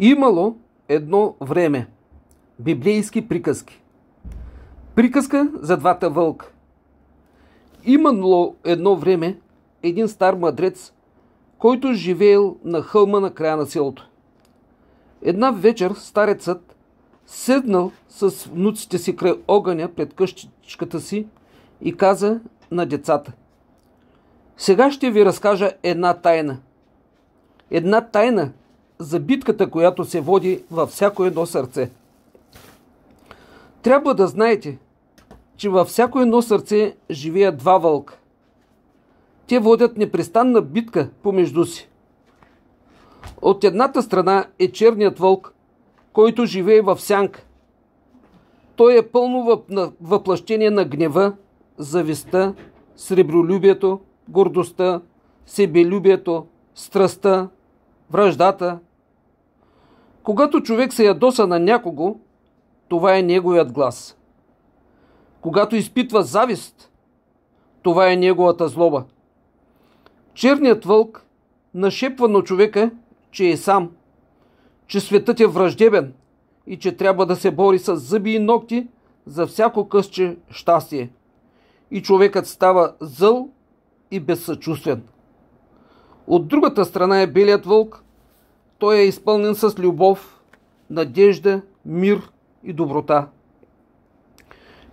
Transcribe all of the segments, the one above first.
Имало едно време. Библейски приказки. Приказка за двата вълка. Имало едно време един стар мъдрец, който живеел на хълма на края на селото. Една вечер старецът седнал с внуците си край огъня пред къщичката си и каза на децата: сега ще ви разкажа една тайна. Една тайна за битката, която се води във всяко едно сърце. Трябва да знаете, че във всяко едно сърце живеят два вълка. Те водят непрестанна битка помежду си. От едната страна е черният вълк, който живее в сянка. Той е пълно въплъщение на гнева, завистта, сребролюбието, гордостта, себелюбието, страстта, враждата. Когато човек се ядоса на някого, това е неговият глас. Когато изпитва завист, това е неговата злоба. Черният вълк нашепва на човека, че е сам, че светът е враждебен и че трябва да се бори с зъби и ногти за всяко късче щастие. И човекът става зъл и безсъчувствен. От другата страна е белият вълк. Той е изпълнен с любов, надежда, мир и доброта.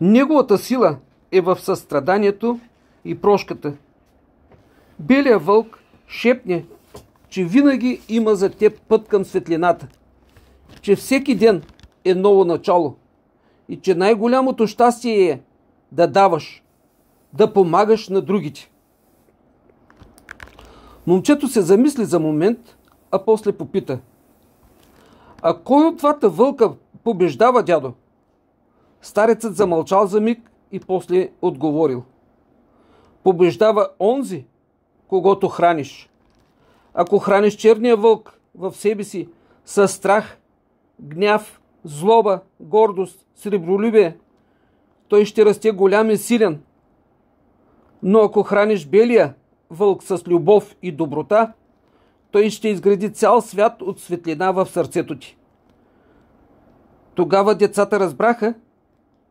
Неговата сила е в състраданието и прошката. Белият вълк шепне, че винаги има за теб път към светлината, че всеки ден е ново начало и че най-голямото щастие е да даваш, да помагаш на другите. Момчето се замисли за момент, а после попита: а кой от двата вълка побеждава, дядо? Старецът замълчал за миг и после отговорил: побеждава онзи, когото храниш. Ако храниш черния вълк в себе си със страх, гняв, злоба, гордост, сребролюбие, той ще расте голям и силен. Но ако храниш белия вълк с любов и доброта, той ще изгради цял свят от светлина в сърцето ти. Тогава децата разбраха,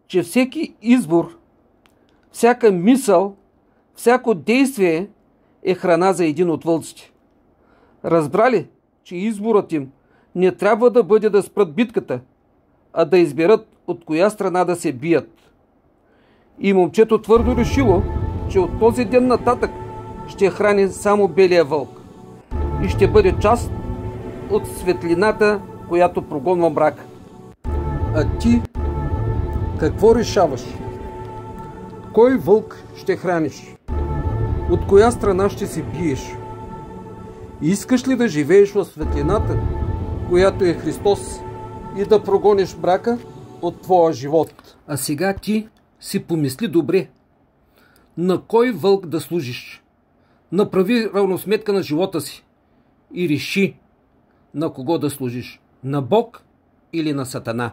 че всеки избор, всяка мисъл, всяко действие е храна за един от вълците. Разбрали, че изборът им не трябва да бъде да спрат битката, а да изберат от коя страна да се бият. И момчето твърдо решило, че от този ден нататък ще храни само белия вълк и ще бъде част от светлината, която прогонва мрака. А ти какво решаваш? Кой вълк ще храниш? От коя страна ще се биеш? Искаш ли да живееш в светлината, която е Христос, и да прогониш мрака от твоя живот? А сега ти си помисли добре. На кой вълк да служиш? Направи равносметка на живота си и реши на кого да служиш. На Бог или на Сатана?